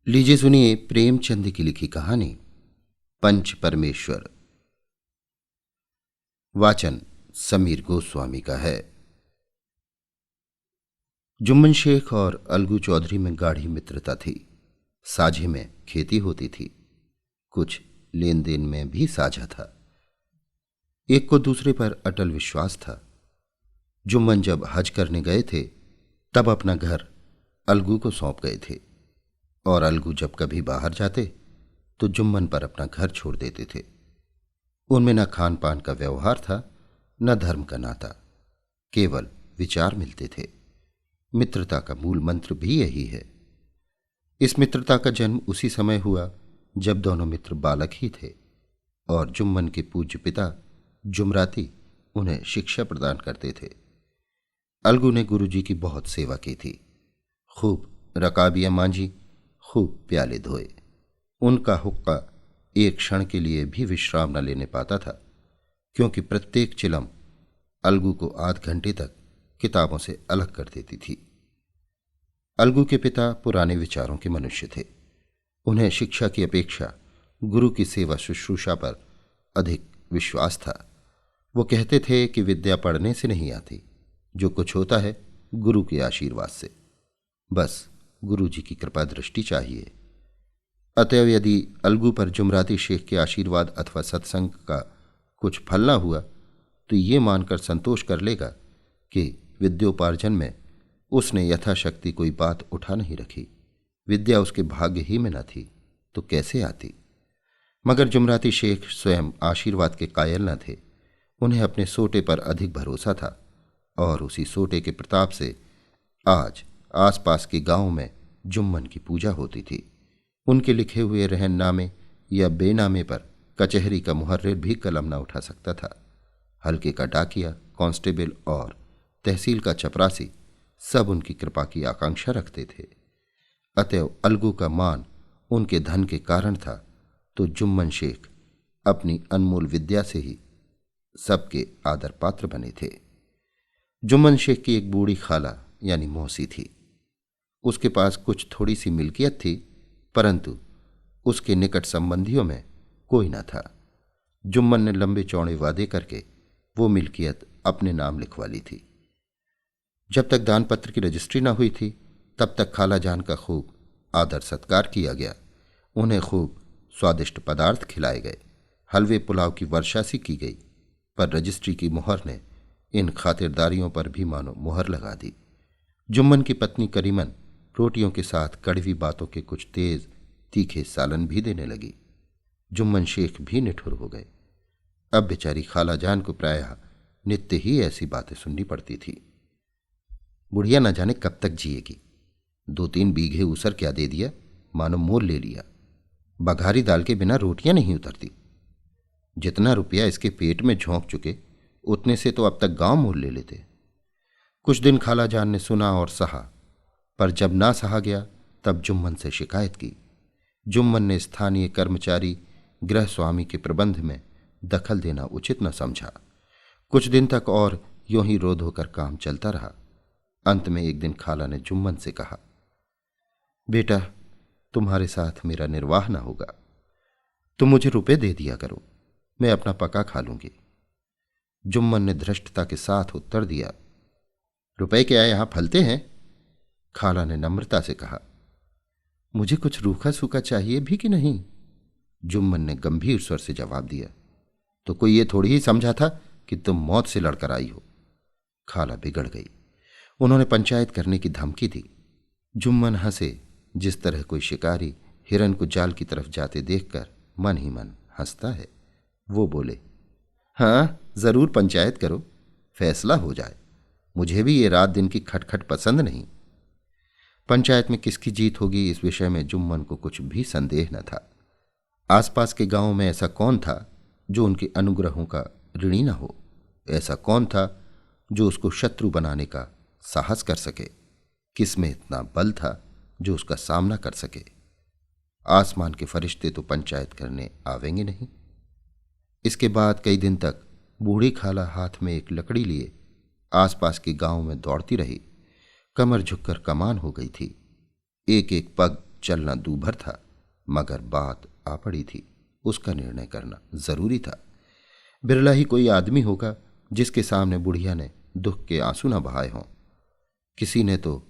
लीजिए सुनिए प्रेमचंद की लिखी कहानी पंच परमेश्वर। वाचन समीर गोस्वामी का है। जुम्मन शेख और अलगू चौधरी में गाढ़ी मित्रता थी। साझे में खेती होती थी, कुछ लेन देन में भी साझा था। एक को दूसरे पर अटल विश्वास था। जुम्मन जब हज करने गए थे तब अपना घर अलगू को सौंप गए थे और अलगू जब कभी बाहर जाते तो जुम्मन पर अपना घर छोड़ देते थे। उनमें न खान पान का व्यवहार था, न धर्म का नाता, केवल विचार मिलते थे। मित्रता का मूल मंत्र भी यही है। इस मित्रता का जन्म उसी समय हुआ जब दोनों मित्र बालक ही थे और जुम्मन के पूज्य पिता जुमराती उन्हें शिक्षा प्रदान करते थे। अलगू ने गुरुजी की बहुत सेवा की थी, खूब रकाबियां मांझी, खूब प्याले धोए। उनका हुक्का एक क्षण के लिए भी विश्राम न लेने पाता था, क्योंकि प्रत्येक चिलम अलगू को आध घंटे तक किताबों से अलग कर देती थी। अलगू के पिता पुराने विचारों के मनुष्य थे। उन्हें शिक्षा की अपेक्षा गुरु की सेवा शुश्रूषा पर अधिक विश्वास था। वो कहते थे कि विद्या पढ़ने से नहीं आती, जो कुछ होता है गुरु के आशीर्वाद से। बस गुरु जी की कृपा दृष्टि चाहिए। अतएव यदि अलगू पर जुमराती शेख के आशीर्वाद अथवा सत्संग का कुछ फल न हुआ तो ये मानकर संतोष कर लेगा कि विद्योपार्जन में उसने यथाशक्ति कोई बात उठा नहीं रखी। विद्या उसके भाग्य ही में न थी तो कैसे आती। मगर जुमराती शेख स्वयं आशीर्वाद के कायल न थे। उन्हें अपने सोटे पर अधिक भरोसा था और उसी सोटे के प्रताप से आज आसपास के गांव में जुम्मन की पूजा होती थी। उनके लिखे हुए रहननामे या बेनामे पर कचहरी का मुहर्रिर भी कलम न उठा सकता था। हल्के का डाकिया, कांस्टेबल और तहसील का चपरासी सब उनकी कृपा की आकांक्षा रखते थे। अतएव अलगू का मान उनके धन के कारण था, तो जुम्मन शेख अपनी अनमोल विद्या से ही सबके आदर पात्र बने थे। जुम्मन शेख की एक बूढ़ी खाला यानी मौसी थी। उसके पास कुछ थोड़ी सी मिल्कियत थी, परंतु उसके निकट संबंधियों में कोई न था। जुम्मन ने लंबे चौड़े वादे करके वो मिल्कियत अपने नाम लिखवा ली थी। जब तक दानपत्र की रजिस्ट्री न हुई थी तब तक खाला जान का खूब आदर सत्कार किया गया। उन्हें खूब स्वादिष्ट पदार्थ खिलाए गए, हलवे पुलाव की वर्षा सी की गई। पर रजिस्ट्री की मुहर ने इन खातिरदारियों पर भी मानो मुहर लगा दी। जुम्मन की पत्नी करीमन रोटियों के साथ कड़वी बातों के कुछ तेज तीखे सालन भी देने लगी। जुम्मन शेख भी निठुर हो गए। अब बेचारी खाला जान को प्रायः नित्य ही ऐसी बातें सुननी पड़ती थी। बुढ़िया न जाने कब तक जिएगी। 2-3 बीघे ऊसर क्या दे दिया, मानो मोल ले लिया। बघारी दाल के बिना रोटियां नहीं उतरती। जितना रुपया इसके पेट में झोंक चुके उतने से तो अब तक गांव मोल ले लेते। कुछ दिन खाला जान ने सुना और सहा, पर जब ना सहा गया तब जुम्मन से शिकायत की। जुम्मन ने स्थानीय कर्मचारी गृह स्वामी के प्रबंध में दखल देना उचित न समझा। कुछ दिन तक और यूं ही रोध होकर काम चलता रहा। अंत में एक दिन खाला ने जुम्मन से कहा, बेटा, तुम्हारे साथ मेरा निर्वाह न होगा। तुम मुझे रुपए दे दिया करो, मैं अपना पका खा लूंगी। जुम्मन ने धृष्टता के साथ उत्तर दिया, रुपए क्या यहां फलते हैं? खाला ने नम्रता से कहा, मुझे कुछ रूखा सूखा चाहिए भी कि नहीं? जुम्मन ने गंभीर स्वर से जवाब दिया, तो कोई ये थोड़ी ही समझा था कि तुम मौत से लड़कर आई हो। खाला बिगड़ गई। उन्होंने पंचायत करने की धमकी दी। जुम्मन हंसे, जिस तरह कोई शिकारी हिरन को जाल की तरफ जाते देखकर मन ही मन हंसता है। वो बोले, हाँ, जरूर पंचायत करो, फैसला हो जाए। मुझे भी ये रात दिन की खटखट पसंद नहीं। पंचायत में किसकी जीत होगी इस विषय में जुम्मन को कुछ भी संदेह न था। आसपास के गांवों में ऐसा कौन था जो उनके अनुग्रहों का ऋणी न हो? ऐसा कौन था जो उसको शत्रु बनाने का साहस कर सके? किसमें इतना बल था जो उसका सामना कर सके? आसमान के फरिश्ते तो पंचायत करने आवेंगे नहीं। इसके बाद कई दिन तक बूढ़ी खाला हाथ में एक लकड़ी लिए आसपास के गांव में दौड़ती रही। कमर झुककर कमान हो गई थी। एक एक पग चलना दूभर था, मगर बात आ पड़ी थी, उसका निर्णय करना जरूरी था। बिरला ही कोई आदमी होगा जिसके सामने बुढ़िया ने दुख के आंसू न बहाए हों। किसी ने तो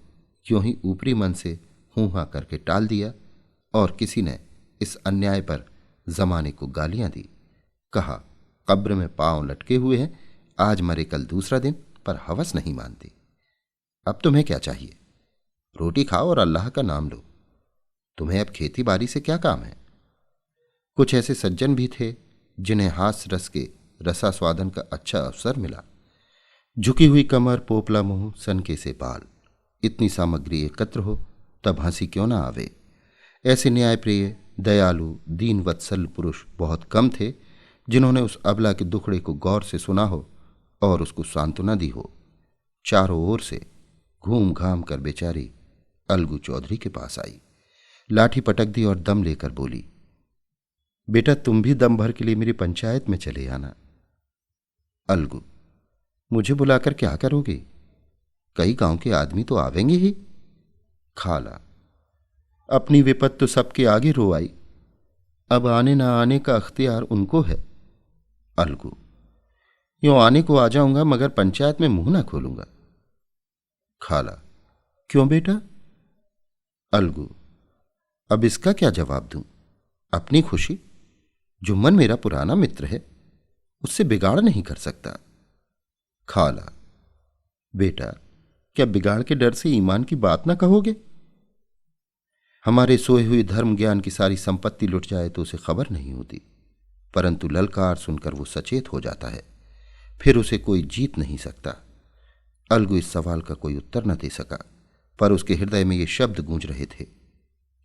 यूं ही ऊपरी मन से हूं हां करके टाल दिया, और किसी ने इस अन्याय पर जमाने को गालियां दी। कहा, कब्र में पांव लटके हुए हैं, आज मरे कल दूसरा दिन, पर हवस नहीं मानती। अब तुम्हें क्या चाहिए? रोटी खाओ और अल्लाह का नाम लो। तुम्हें अब खेती बाड़ी से क्या काम है? कुछ ऐसे सज्जन भी थे जिन्हें हास्य रस के रसास्वादन का अच्छा अवसर मिला। झुकी हुई कमर, पोपला मुंह, सनके से बाल, इतनी सामग्री एकत्र हो तब हंसी क्यों ना आवे। ऐसे न्यायप्रिय, दयालु, दीन वत्सल पुरुष बहुत कम थे जिन्होंने उस अबला के दुखड़े को गौर से सुना हो और उसको सांत्वना दी हो। चारों ओर से घूम घाम कर बेचारी अलगू चौधरी के पास आई, लाठी पटक दी और दम लेकर बोली, बेटा तुम भी दम भर के लिए मेरी पंचायत में चले आना। अलगू, मुझे बुलाकर क्या करोगे? कई गांव के आदमी तो आवेंगे ही। खाला, अपनी विपत तो सबके आगे रो आई, अब आने ना आने का अख्तियार उनको है। अलगू, यूं आने को आ जाऊंगा मगर पंचायत में मुंह ना खोलूंगा। खाला, क्यों बेटा? अलगू, अब इसका क्या जवाब दूं? अपनी खुशी, जुम्मन मेरा पुराना मित्र है, उससे बिगाड़ नहीं कर सकता। खाला, बेटा क्या बिगाड़ के डर से ईमान की बात ना कहोगे? हमारे सोए हुए धर्म ज्ञान की सारी संपत्ति लुट जाए तो उसे खबर नहीं होती, परंतु ललकार सुनकर वो सचेत हो जाता है, फिर उसे कोई जीत नहीं सकता। अलगू इस सवाल का कोई उत्तर न दे सका, पर उसके हृदय में ये शब्द गूंज रहे थे,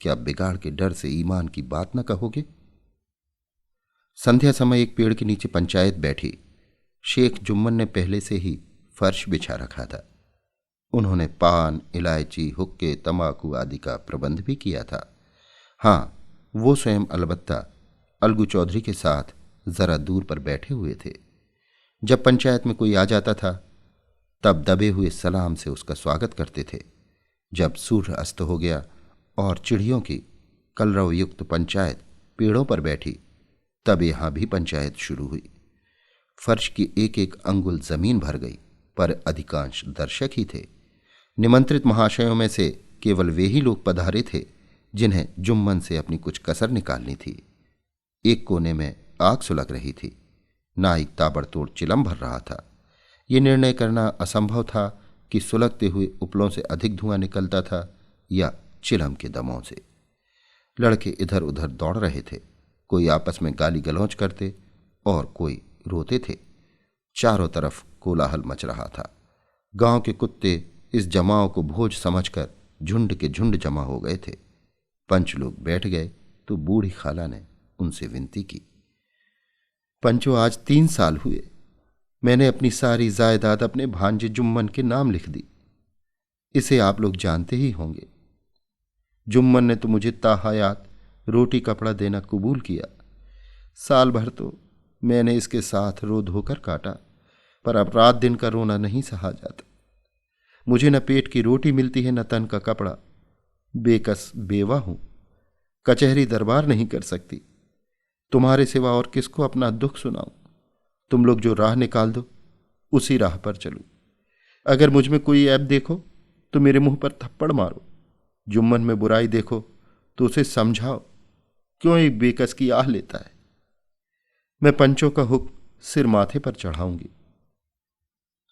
क्या बिगाड़ के डर से ईमान की बात न कहोगे? संध्या समय एक पेड़ के नीचे पंचायत बैठी। शेख जुम्मन ने पहले से ही फर्श बिछा रखा था। उन्होंने पान, इलायची, हुक्के, तंबाकू आदि का प्रबंध भी किया था। हाँ, वो स्वयं अलबत्ता अलगू चौधरी के साथ जरा दूर पर बैठे हुए थे। जब पंचायत में कोई आ जाता था तब दबे हुए सलाम से उसका स्वागत करते थे। जब सूर्य अस्त हो गया और चिड़ियों की कलरव युक्त पंचायत पेड़ों पर बैठी, तब यहां भी पंचायत शुरू हुई। फर्श की एक एक अंगुल जमीन भर गई, पर अधिकांश दर्शक ही थे। निमंत्रित महाशयों में से केवल वे ही लोग पधारे थे जिन्हें जुम्मन से अपनी कुछ कसर निकालनी थी। एक कोने में आग सुलग रही थी, नाइक ताबड़तोड़ चिलम भर रहा था। ये निर्णय करना असंभव था कि सुलगते हुए उपलों से अधिक धुआं निकलता था या चिलम के दमों से। लड़के इधर उधर दौड़ रहे थे, कोई आपस में गाली गलौज करते और कोई रोते थे। चारों तरफ कोलाहल मच रहा था। गांव के कुत्ते इस जमाव को भोज समझकर झुंड के झुंड जमा हो गए थे। पंच लोग बैठ गए तो बूढ़ी खाला ने उनसे विनती की, पंचो आज 3 साल हुए मैंने अपनी सारी जायदाद अपने भांजे जुम्मन के नाम लिख दी। इसे आप लोग जानते ही होंगे। जुम्मन ने तो मुझे ताहयात रोटी कपड़ा देना कबूल किया। साल भर तो मैंने इसके साथ रो धोकर काटा, पर अब रात दिन का रोना नहीं सहा जाता। मुझे न पेट की रोटी मिलती है न तन का कपड़ा। बेकस बेवा हूं, कचहरी दरबार नहीं कर सकती। तुम्हारे सिवा और किसको अपना दुख सुनाऊं? तुम लोग जो राह निकाल दो उसी राह पर चलूं। अगर मुझ में कोई ऐब देखो तो मेरे मुंह पर थप्पड़ मारो। जुम्मन में बुराई देखो तो उसे समझाओ क्यों एक बेकस की आह लेता है। मैं पंचों का हुक्म सिर माथे पर चढ़ाऊंगी।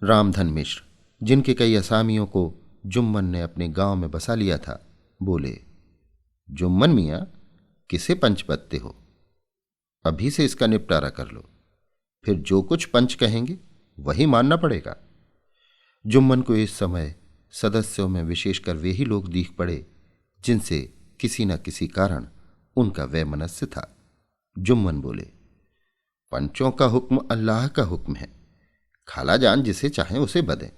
रामधन मिश्र, जिनके कई असामियों को जुम्मन ने अपने गांव में बसा लिया था, बोले, जुम्मन मियां, किसे पंच बदते हो? अभी से इसका निपटारा कर लो, फिर जो कुछ पंच कहेंगे वही मानना पड़ेगा। जुम्मन को इस समय सदस्यों में विशेषकर वे ही लोग दीख पड़े जिनसे किसी न किसी कारण उनका वैमनस्य था। जुम्मन बोले, पंचों का हुक्म अल्लाह का हुक्म है। खाला जान जिसे चाहें उसे बदें,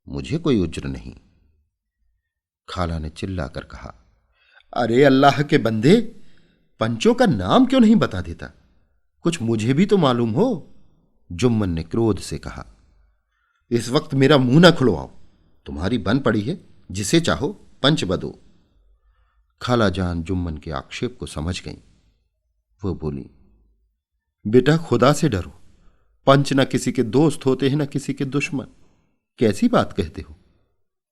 मुझे कोई उज्र नहीं। खाला ने चिल्लाकर कहा, अरे अल्लाह के बंदे, पंचों का नाम क्यों नहीं बता देता? कुछ मुझे भी तो मालूम हो। जुम्मन ने क्रोध से कहा, इस वक्त मेरा मुंह ना खुलवाओ। तुम्हारी बन पड़ी है, जिसे चाहो पंच बदो। खालाजान जुम्मन के आक्षेप को समझ गईं। वो बोली, बेटा खुदा से डरो, पंच न किसी के दोस्त होते हैं न किसी के दुश्मन। कैसी बात कहते हो?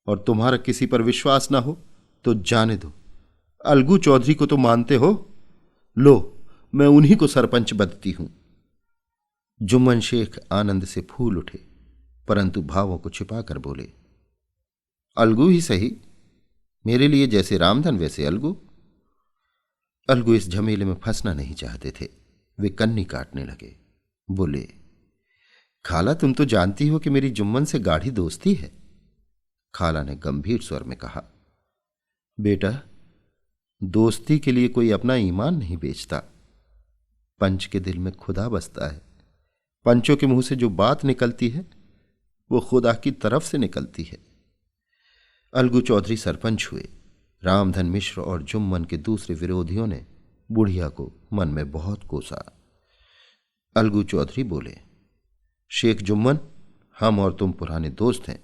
और तुम्हारा किसी पर विश्वास ना हो तो जाने दो। अलगू चौधरी को तो मानते हो? लो, मैं उन्हीं को सरपंच बदती हूं। जुम्मन शेख आनंद से फूल उठे, परंतु भावों को छिपाकर बोले, अलगू ही सही, मेरे लिए जैसे रामधन वैसे अलगू। अलगू इस झमेले में फंसना नहीं चाहते थे। वे कन्नी काटने लगे। बोले, खाला तुम तो जानती हो कि मेरी जुम्मन से गाढ़ी दोस्ती है। खाला ने गंभीर स्वर में कहा, बेटा दोस्ती के लिए कोई अपना ईमान नहीं बेचता। पंच के दिल में खुदा बसता है। पंचों के मुंह से जो बात निकलती है वो खुदा की तरफ से निकलती है। अलगू चौधरी सरपंच हुए। रामधन मिश्र और जुम्मन के दूसरे विरोधियों ने बुढ़िया को मन में बहुत कोसा। अलगू चौधरी बोले, शेख जुम्मन, हम और तुम पुराने दोस्त हैं।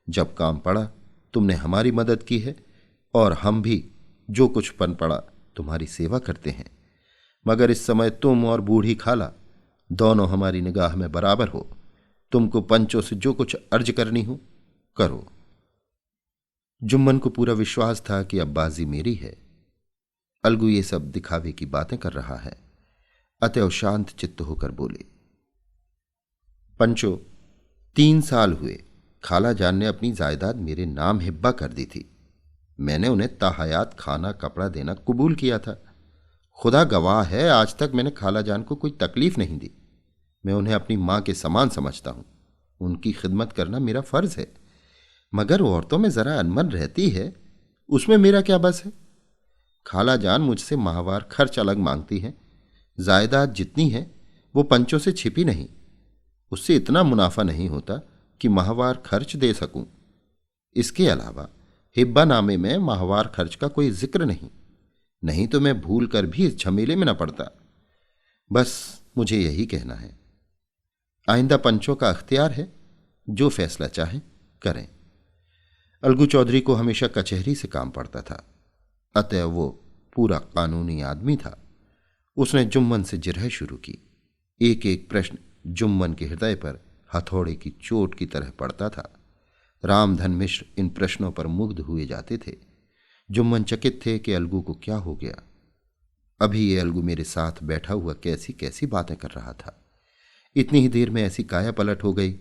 जब काम पड़ा तुमने हमारी मदद की है और हम भी जो कुछ पन पड़ा तुम्हारी सेवा करते हैं। मगर इस समय तुम और बूढ़ी खाला दोनों हमारी निगाह में बराबर हो। तुमको पंचों से जो कुछ अर्ज करनी हो करो। जुम्मन को पूरा विश्वास था कि अब बाजी मेरी है। अलगू ये सब दिखावे की बातें कर रहा है, अतएव शांत चित्त होकर बोले, पंचो 3 साल हुए खाला जान ने अपनी जायदाद मेरे नाम हिब्बा कर दी थी। मैंने उन्हें ताहयात खाना कपड़ा देना कबूल किया था। खुदा गवाह है, आज तक मैंने खाला जान को कोई तकलीफ नहीं दी। मैं उन्हें अपनी मां के समान समझता हूं। उनकी खिदमत करना मेरा फर्ज है। मगर औरतों में जरा अनमन रहती है, उसमें मेरा क्या बस है। खाला जान मुझसे माहवार खर्च अलग मांगती है। जायदाद जितनी है वो पंचों से छिपी नहीं। उससे इतना मुनाफा नहीं होता कि माहवार खर्च दे सकूं। इसके अलावा हिब्बा नामे में माहवार खर्च का कोई जिक्र नहीं तो मैं भूल कर भी इस झमेले में न पड़ता। बस मुझे यही कहना है। आइंदा पंचों का अख्तियार है, जो फैसला चाहे करें। अलगू चौधरी को हमेशा कचहरी से काम पड़ता था, अतएव वो पूरा कानूनी आदमी था। उसने जुम्मन से जिरह शुरू की। एक एक प्रश्न जुम्मन के हृदय पर हथौड़े की चोट की तरह पड़ता था। रामधन मिश्र इन प्रश्नों पर मुग्ध हुए जाते थे। जुम्मन चकित थे कि अलगू को क्या हो गया। अभी ये अलगू मेरे साथ बैठा हुआ कैसी कैसी बातें कर रहा था। इतनी ही देर में ऐसी काया पलट हो गई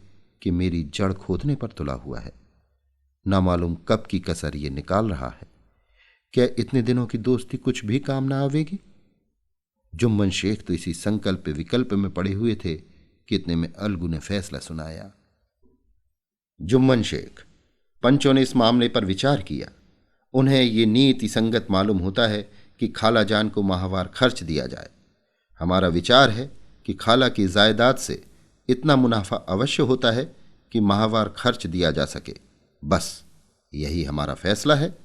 कि मेरी जड़ खोदने पर तुला हुआ है। ना मालूम कब की कसर ये निकाल रहा है। क्या इतने दिनों की दोस्ती कुछ भी काम ना आवेगी? जुम्मन शेख तो इसी संकल्प विकल्प में पड़े हुए थे कि इतने में अलगू ने फैसला सुनाया। जुम्मन शेख, पंचों ने इस मामले पर विचार किया। उन्हें ये नीति संगत मालूम होता है कि खाला जान को माहवार खर्च दिया जाए। हमारा विचार है कि खाला की जायदाद से इतना मुनाफा अवश्य होता है कि माहवार खर्च दिया जा सके। बस यही हमारा फैसला है।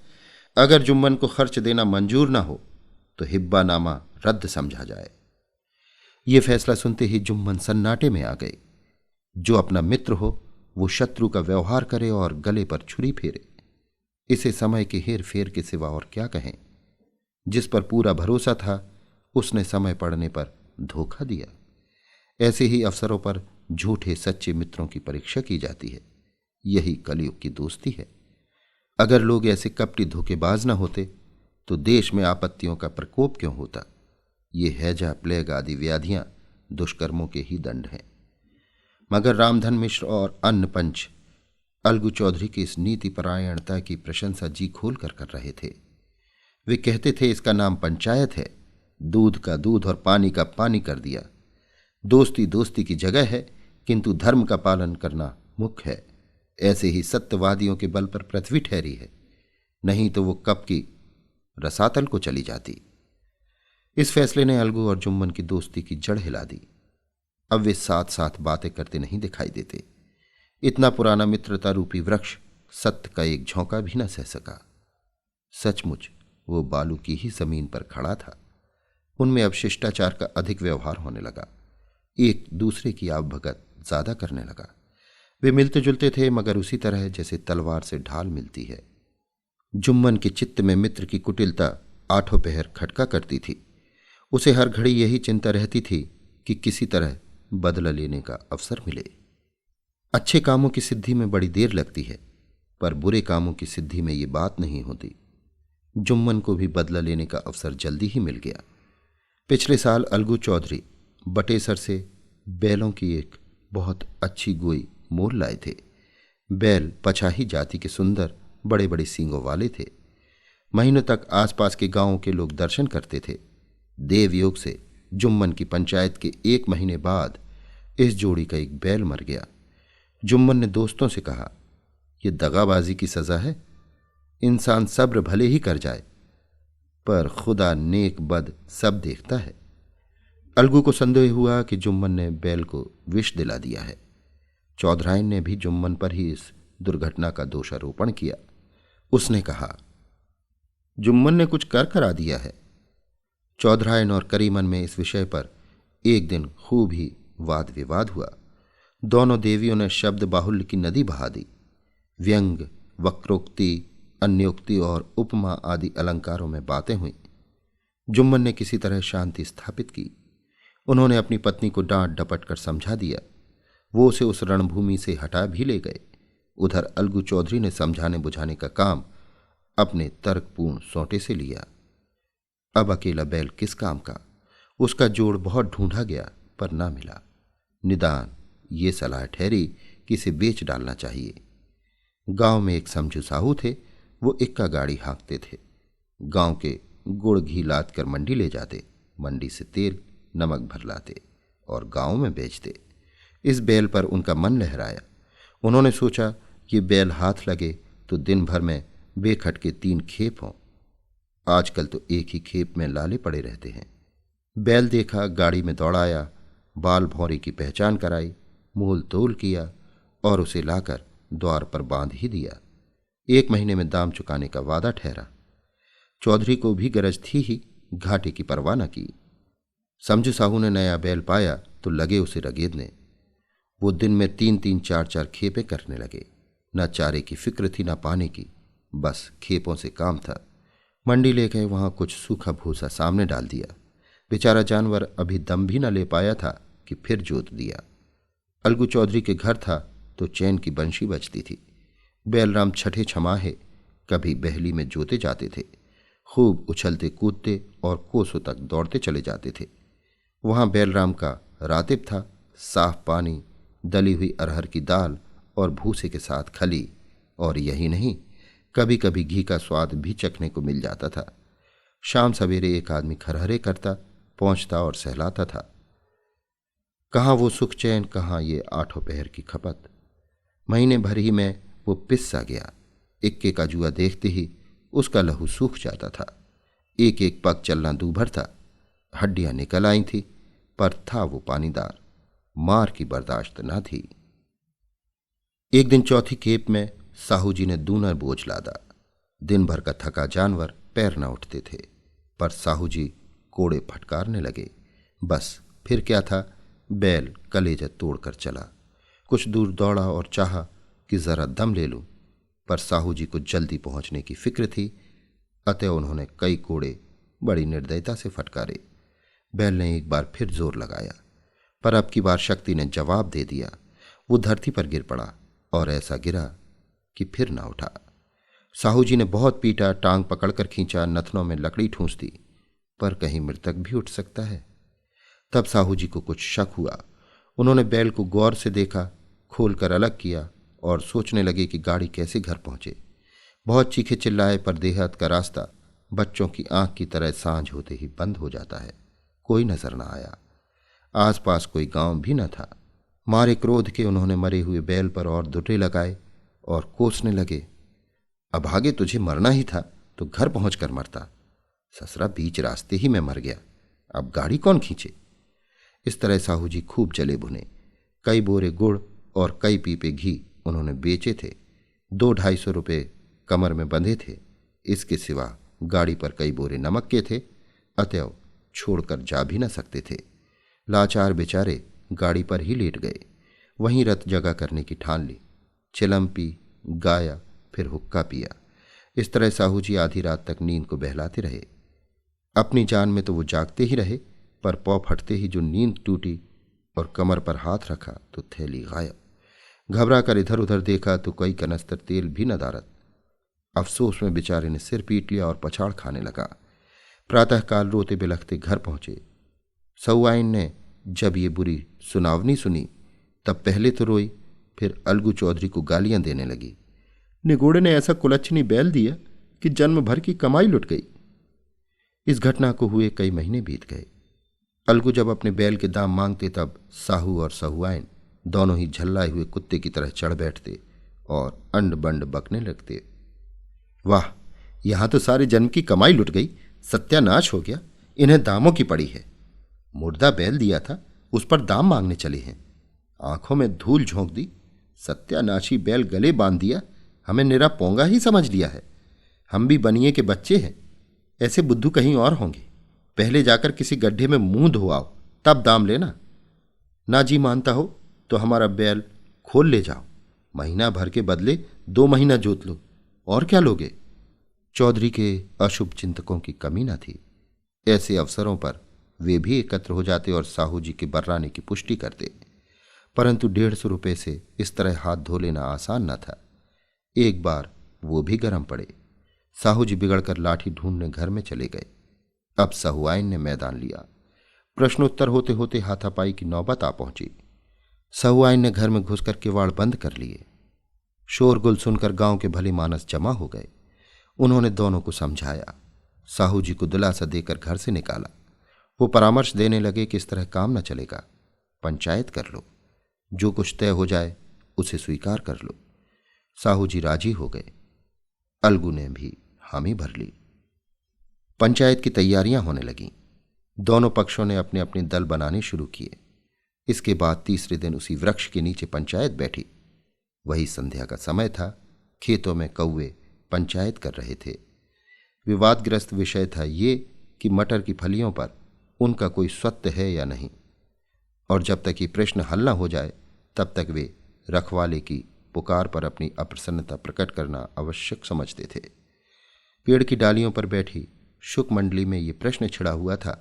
अगर जुम्मन को खर्च देना मंजूर ना हो तो हिब्बा नामा रद्द समझा जाए। यह फैसला सुनते ही जुम्मन सन्नाटे में आ गए। जो अपना मित्र हो वो शत्रु का व्यवहार करे और गले पर छुरी फेरे। इसे समय के हेर फेर के सिवा और क्या कहें। जिस पर पूरा भरोसा था उसने समय पड़ने पर धोखा दिया। ऐसे ही अवसरों पर झूठे सच्चे मित्रों की परीक्षा की जाती है। यही कलयुग की दोस्ती है। अगर लोग ऐसे कपटी धोखेबाज न होते तो देश में आपत्तियों का प्रकोप क्यों होता। ये हैजा प्लेग आदि व्याधियां दुष्कर्मों के ही दंड हैं। मगर रामधन मिश्र और अन्य पंच अलगू चौधरी की इस नीति परायणता की प्रशंसा जी खोल कर रहे थे। वे कहते थे, इसका नाम पंचायत है। दूध का दूध और पानी का पानी कर दिया। दोस्ती दोस्ती की जगह है, किंतु धर्म का पालन करना मुख्य है। ऐसे ही सत्यवादियों के बल पर पृथ्वी ठहरी है, नहीं तो वो कब की रसातल को चली जाती। इस फैसले ने अलगू और जुम्मन की दोस्ती की जड़ हिला दी। अब वे साथ साथ बातें करते नहीं दिखाई देते। इतना पुराना मित्रता रूपी वृक्ष सत्य का एक झोंका भी न सह सका। सचमुच वो बालू की ही जमीन पर खड़ा था। उनमें अब शिष्टाचार का अधिक व्यवहार होने लगा। एक दूसरे की आवभगत ज्यादा करने लगा। वे मिलते जुलते थे, मगर उसी तरह जैसे तलवार से ढाल मिलती है। जुम्मन के चित्त में मित्र की कुटिलता आठों पहर खटका करती थी। उसे हर घड़ी यही चिंता रहती थी कि किसी तरह बदला लेने का अवसर मिले। अच्छे कामों की सिद्धि में बड़ी देर लगती है, पर बुरे कामों की सिद्धि में ये बात नहीं होती। जुम्मन को भी बदला लेने का अवसर जल्दी ही मिल गया। पिछले साल अलगू चौधरी बटेसर से बैलों की एक बहुत अच्छी गोई मोल लाए थे। बैल पछाही जाति के सुंदर बड़े बड़े सींगों वाले थे। महीनों तक आसपास के गांवों के लोग दर्शन करते थे। देवयोग से जुम्मन की पंचायत के 1 महीने बाद इस जोड़ी का एक बैल मर गया। जुम्मन ने दोस्तों से कहा, यह दगाबाजी की सजा है। इंसान सब्र भले ही कर जाए, पर खुदा नेक बद सब देखता है। अलगू को संदेह हुआ कि जुम्मन ने बैल को विष दिला दिया है। चौधराइन ने भी जुम्मन पर ही इस दुर्घटना का दोषारोपण किया। उसने कहा, जुम्मन ने कुछ कर करा दिया है। चौधराइन और करीमन में इस विषय पर एक दिन खूब ही वाद विवाद हुआ। दोनों देवियों ने शब्द बाहुल्य की नदी बहा दी। व्यंग, वक्रोक्ति, अन्योक्ति और उपमा आदि अलंकारों में बातें हुई। जुम्मन ने किसी तरह शांति स्थापित की। उन्होंने अपनी पत्नी को डांट डपट कर समझा दिया। वो उसे उस रणभूमि से हटा भी ले गए। उधर अलगू चौधरी ने समझाने बुझाने का काम अपने तर्कपूर्ण सोंटे से लिया। अब अकेला बैल किस काम का? उसका जोड़ बहुत ढूंढा गया, पर ना मिला। निदान ये सलाह ठहरी कि इसे बेच डालना चाहिए। गांव में एक समझू साहू थे। वो इक्का गाड़ी हाँकते थे। गांव के गुड़ घी लाद कर मंडी ले जाते, मंडी से तेल नमक भर लाते और गांव में बेचते। इस बैल पर उनका मन लहराया। उन्होंने सोचा, ये बैल हाथ लगे तो दिन भर में बेखटके 3 खेप हों। आजकल तो एक ही खेप में लाले पड़े रहते हैं। बैल देखा, गाड़ी में दौड़ाया, बाल भौरे की पहचान कराई, मोल तोल किया और उसे लाकर द्वार पर बांध ही दिया। 1 महीने में दाम चुकाने का वादा ठहरा। चौधरी को भी गरज थी ही, घाटे की परवाह न की। समझू साहू ने नया बैल पाया तो लगे उसे रगेदने। वो दिन में 3-3, 4-4 खेपे करने लगे। न चारे की फिक्र थी न पानी की, बस खेपों से काम था। मंडी ले गए, वहां कुछ सूखा भूसा सामने डाल दिया। बेचारा जानवर अभी दम भी न ले पाया था कि फिर जोत दिया। अलगू चौधरी के घर था तो चैन की बंशी बजती थी। बैलराम छठे छमाहे कभी बहली में जोते जाते थे। खूब उछलते कूदते और कोसों तक दौड़ते चले जाते थे। वहां बैलराम का रातिब था। साफ पानी, दली हुई अरहर की दाल और भूसे के साथ खली, और यही नहीं, कभी कभी घी का स्वाद भी चखने को मिल जाता था। शाम सवेरे एक आदमी खरहरे करता, पहुंचता और सहलाता था। कहाँ वो सुख चैन, कहाँ ये 8 पहर की खपत। महीने भर ही में वो पिस सा गया। इक्के का जुआ देखते ही उसका लहू सूख जाता था। एक एक पग चलना दूभर था। हड्डियां निकल आई थी, पर था वो पानीदार। मार की बर्दाश्त न थी। एक दिन चौथी खेप में साहू जी ने दूना बोझ लादा। दिन भर का थका जानवर पैर न उठते थे, पर साहू जी कोड़े फटकारने लगे। बस फिर क्या था, बैल कलेजा तोड़कर चला। कुछ दूर दौड़ा और चाहा कि जरा दम ले लूं, पर साहू जी को जल्दी पहुंचने की फिक्र थी। अतः उन्होंने कई कोड़े बड़ी निर्दयता से फटकारे। बैल ने एक बार फिर जोर लगाया, पर अब की बार शक्ति ने जवाब दे दिया। वो धरती पर गिर पड़ा और ऐसा गिरा कि फिर ना उठा। साहू जी ने बहुत पीटा, टांग पकड़कर खींचा, नथनों में लकड़ी ठूंस दी, पर कहीं मृतक भी उठ सकता है। तब साहू जी को कुछ शक हुआ। उन्होंने बैल को गौर से देखा, खोलकर अलग किया और सोचने लगे कि गाड़ी कैसे घर पहुंचे। बहुत चीखे चिल्लाए, पर देहात का रास्ता बच्चों की आंख की तरह सांझ होते ही बंद हो जाता है। कोई नजर न आया। आसपास कोई गांव भी न था। मारे क्रोध के उन्होंने मरे हुए बैल पर और दुर्रे लगाए और कोसने लगे, अभागे तुझे मरना ही था तो घर पहुंचकर मरता। ससुरा बीच रास्ते ही में मर गया, अब गाड़ी कौन खींचे। इस तरह साहू जी खूब जले भुने। कई बोरे गुड़ और कई पीपे घी उन्होंने बेचे थे। 200-250 रुपये कमर में बंधे थे। इसके सिवा गाड़ी पर कई बोरे नमक के थे। अतएव छोड़कर जा भी न सकते थे। लाचार बेचारे गाड़ी पर ही लेट गए। वहीं रत जगह करने की ठान ली। चिलम पी, गाया, फिर हुक्का पिया। इस तरह साहू जी आधी रात तक नींद को बहलाते रहे। अपनी जान में तो वो जागते ही रहे, पर पौ फटते ही जो नींद टूटी और कमर पर हाथ रखा तो थैली गायब। घबरा कर इधर उधर देखा तो कोई कनस्तर तेल भी न दारत। अफसोस में बेचारे ने सिर पीट लिया और पछाड़ खाने लगा। प्रातःकाल रोते बिलखते घर पहुंचे। सहुआइन ने जब ये बुरी सुनावनी सुनी तब पहले तो रोई, फिर अलगू चौधरी को गालियां देने लगी। निगोड़े ने ऐसा कुलच्छनी बैल दिया कि जन्म भर की कमाई लुट गई। इस घटना को हुए कई महीने बीत गए। अलगू जब अपने बैल के दाम मांगते तब साहू और सहुआइन दोनों ही झल्लाए हुए कुत्ते की तरह चढ़ बैठते और अंड बंड बकने लगते। वाह, यहां तो सारे जन्म की कमाई लुट गई, सत्यानाश हो गया, इन्हें दामों की पड़ी है। मुर्दा बैल दिया था, उस पर दाम मांगने चले हैं। आंखों में धूल झोंक दी, सत्यानाशी बैल गले बांध दिया, हमें निरा पोंगा ही समझ लिया है। हम भी बनिए के बच्चे हैं, ऐसे बुद्धू कहीं और होंगे। पहले जाकर किसी गड्ढे में मुंह धोआओ, तब दाम लेना। ना जी मानता हो तो हमारा बैल खोल ले जाओ, महीना भर के बदले 2 महीना जोत लो, और क्या लोगे। चौधरी के अशुभ चिंतकों की कमी न थी। ऐसे अवसरों पर वे भी एकत्र हो जाते और साहू जी के बर्राने की पुष्टि करते, परंतु 150 रुपये से इस तरह हाथ धो लेना आसान न था। एक बार वो भी गर्म पड़े। साहू जी बिगड़कर लाठी ढूंढने घर में चले गए। अब सहुआइन ने मैदान लिया। प्रश्नोत्तर होते होते हाथापाई की नौबत आ पहुंची। सहुआइन ने घर में घुसकर किवाड़ बंद कर लिए। शोरगुल सुनकर गांव के भले मानस जमा हो गए। उन्होंने दोनों को समझाया, साहू जी को दिलासा देकर घर से निकाला। वो परामर्श देने लगे कि इस तरह काम न चलेगा, पंचायत कर लो, जो कुछ तय हो जाए उसे स्वीकार कर लो। साहू जी राजी हो गए। अलगू ने भी हामी भर ली। पंचायत की तैयारियां होने लगीं। दोनों पक्षों ने अपने अपने दल बनाने शुरू किए। इसके बाद तीसरे दिन उसी वृक्ष के नीचे पंचायत बैठी। वही संध्या का समय था। खेतों में कौवे पंचायत कर रहे थे। विवादग्रस्त विषय था ये कि मटर की फलियों पर उनका कोई स्वत्व है या नहीं, और जब तक ये प्रश्न हल न हो जाए तब तक वे रखवाले की पुकार पर अपनी अप्रसन्नता प्रकट करना आवश्यक समझते थे। पेड़ की डालियों पर बैठी शुक मंडली में ये प्रश्न छिड़ा हुआ था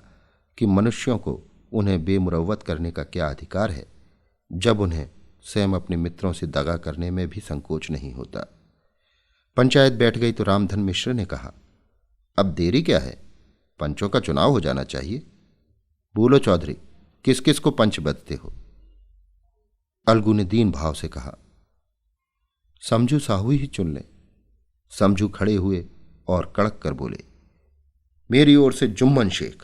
कि मनुष्यों को उन्हें बेमुरव्वत करने का क्या अधिकार है, जब उन्हें स्वयं अपने मित्रों से दगा करने में भी संकोच नहीं होता। पंचायत बैठ गई तो रामधन मिश्र ने कहा, अब देरी क्या है, पंचों का चुनाव हो जाना चाहिए। बोलो चौधरी, किस किस को पंच बदते हो। अलगू ने दीन भाव से कहा, समझू साहू ही चुन ले। समझू खड़े हुए और कड़क कर बोले, मेरी ओर से जुम्मन शेख।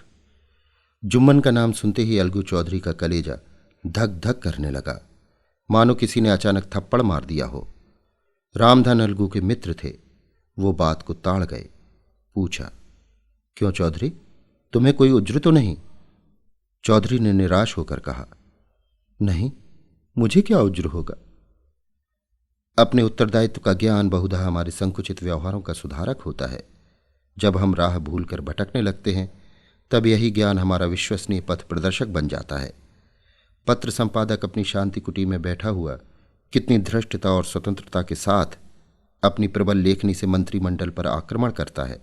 जुम्मन का नाम सुनते ही अलगू चौधरी का कलेजा धक धक करने लगा, मानो किसी ने अचानक थप्पड़ मार दिया हो। रामधन अलगू के मित्र थे, वो बात को ताड़ गए। पूछा, क्यों चौधरी, तुम्हें कोई उज्र तो नहीं। चौधरी ने निराश होकर कहा, नहीं, मुझे क्या उज्र होगा। अपने उत्तरदायित्व का ज्ञान बहुधा हमारे संकुचित व्यवहारों का सुधारक होता है। जब हम राह भूलकर भटकने लगते हैं तब यही ज्ञान हमारा विश्वसनीय पथ प्रदर्शक बन जाता है। पत्र संपादक अपनी शांति कुटी में बैठा हुआ कितनी धृष्टता और स्वतंत्रता के साथ अपनी प्रबल लेखनी से मंत्रिमंडल पर आक्रमण करता है,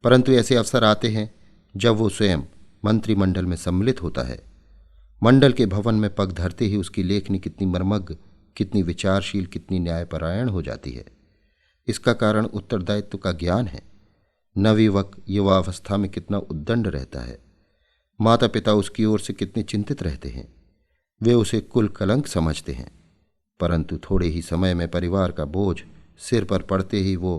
परंतु ऐसे अवसर आते हैं जब वो स्वयं मंत्रिमंडल में सम्मिलित होता है। मंडल के भवन में पग धरते ही उसकी लेखनी कितनी मर्मज्ञ, कितनी विचारशील, कितनी न्यायपरायण हो जाती है। इसका कारण उत्तरदायित्व का ज्ञान है। नवयुवक युवावस्था में कितना उद्दंड रहता है। माता पिता उसकी ओर से कितने चिंतित रहते हैं। वे उसे कुल कलंक समझते हैं, परंतु थोड़े ही समय में परिवार का बोझ सिर पर पड़ते ही वो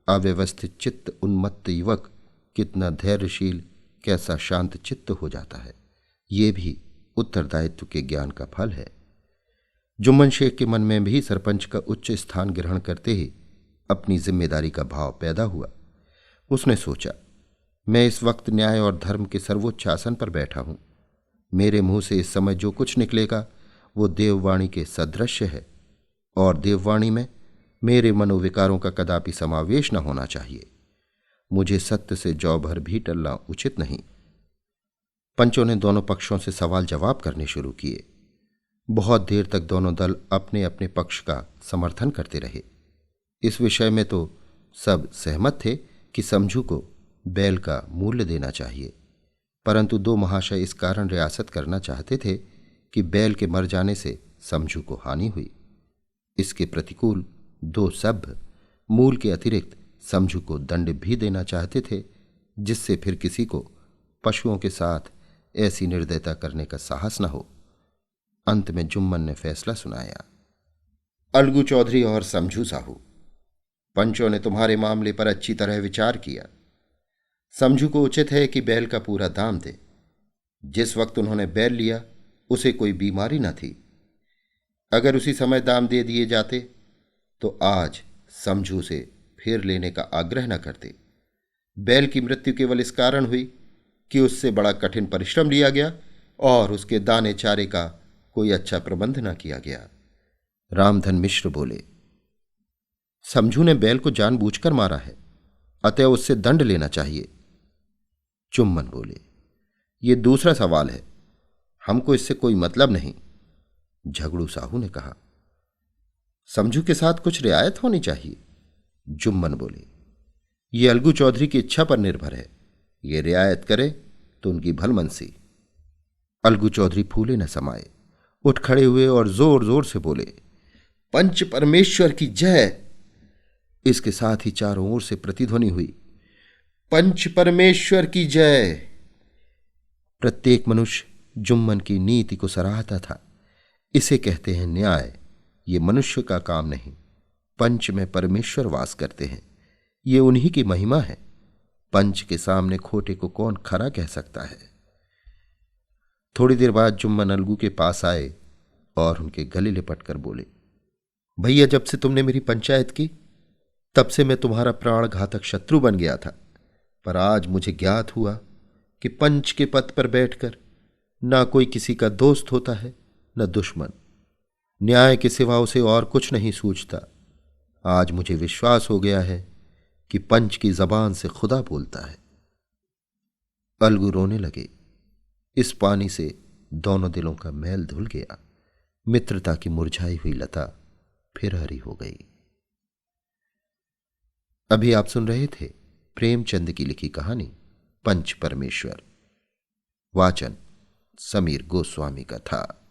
अव्यवस्थित चित्त उन्मत्त युवक कितना धैर्यशील, कैसा शांत चित्त हो जाता है। ये भी उत्तरदायित्व के ज्ञान का फल है। जुम्मन शेख के मन में भी सरपंच का उच्च स्थान ग्रहण करते ही अपनी जिम्मेदारी का भाव पैदा हुआ। उसने सोचा, मैं इस वक्त न्याय और धर्म के सर्वोच्च आसन पर बैठा हूं। मेरे मुंह से इस समय जो कुछ निकलेगा वो देववाणी के सदृश्य है, और देववाणी में मेरे मनोविकारों का कदापि समावेश न होना चाहिए। मुझे सत्य से जौ भर भी टलना उचित नहीं। पंचों ने दोनों पक्षों से सवाल जवाब करने शुरू किए। बहुत देर तक दोनों दल अपने अपने पक्ष का समर्थन करते रहे। इस विषय में तो सब सहमत थे कि समझू को बैल का मूल्य देना चाहिए, परंतु दो महाशय इस कारण रियासत करना चाहते थे कि बैल के मर जाने से समझू को हानि हुई। इसके प्रतिकूल दो सभ्य मूल के अतिरिक्त समझू को दंड भी देना चाहते थे, जिससे फिर किसी को पशुओं के साथ ऐसी निर्दयता करने का साहस न हो। अंत में जुम्मन ने फैसला सुनाया। अलगू चौधरी और समझू साहू, पंचों ने तुम्हारे मामले पर अच्छी तरह विचार किया। समझू को उचित है कि बैल का पूरा दाम दे। जिस वक्त उन्होंने बैल लिया उसे कोई बीमारी न थी। अगर उसी समय दाम दे दिए जाते तो आज समझू से फिर लेने का आग्रह न करते। बैल की मृत्यु केवल इस कारण हुई कि उससे बड़ा कठिन परिश्रम लिया गया और उसके दाने चारे का कोई अच्छा प्रबंध न किया गया। रामधन मिश्र बोले, समझू ने बैल को जानबूझकर मारा है, अतः उससे दंड लेना चाहिए। जुम्मन बोले, ये दूसरा सवाल है, हमको इससे कोई मतलब नहीं। झगड़ू साहू ने कहा, समझू के साथ कुछ रियायत होनी चाहिए। जुम्मन बोले, ये अलगू चौधरी की इच्छा पर निर्भर है, ये रियायत करे तो उनकी भलमनसी। अलगू चौधरी फूले न समाये, उठ खड़े हुए और जोर जोर से बोले, पंच परमेश्वर की जय। इसके साथ ही चारों ओर से प्रतिध्वनि हुई, पंच परमेश्वर की जय। प्रत्येक मनुष्य जुम्मन की नीति को सराहता था। इसे कहते हैं न्याय। ये मनुष्य का काम नहीं, पंच में परमेश्वर वास करते हैं, ये उन्हीं की महिमा है। पंच के सामने खोटे को कौन खरा कह सकता है। थोड़ी देर बाद जुम्मन अलगू के पास आए और उनके गले लिपट कर बोले, भैया, जब से तुमने मेरी पंचायत की तब से मैं तुम्हारा प्राण घातक शत्रु बन गया था, पर आज मुझे ज्ञात हुआ कि पंच के पद पर बैठकर ना कोई किसी का दोस्त होता है न दुश्मन। न्याय के सिवा उसे और कुछ नहीं सूझता। आज मुझे विश्वास हो गया है कि पंच की जबान से खुदा बोलता है। अलगू रोने लगे। इस पानी से दोनों दिलों का मैल धुल गया। मित्रता की मुरझाई हुई लता फिर हरी हो गई। अभी आप सुन रहे थे प्रेमचंद की लिखी कहानी पंच परमेश्वर। वाचन समीर गोस्वामी का था।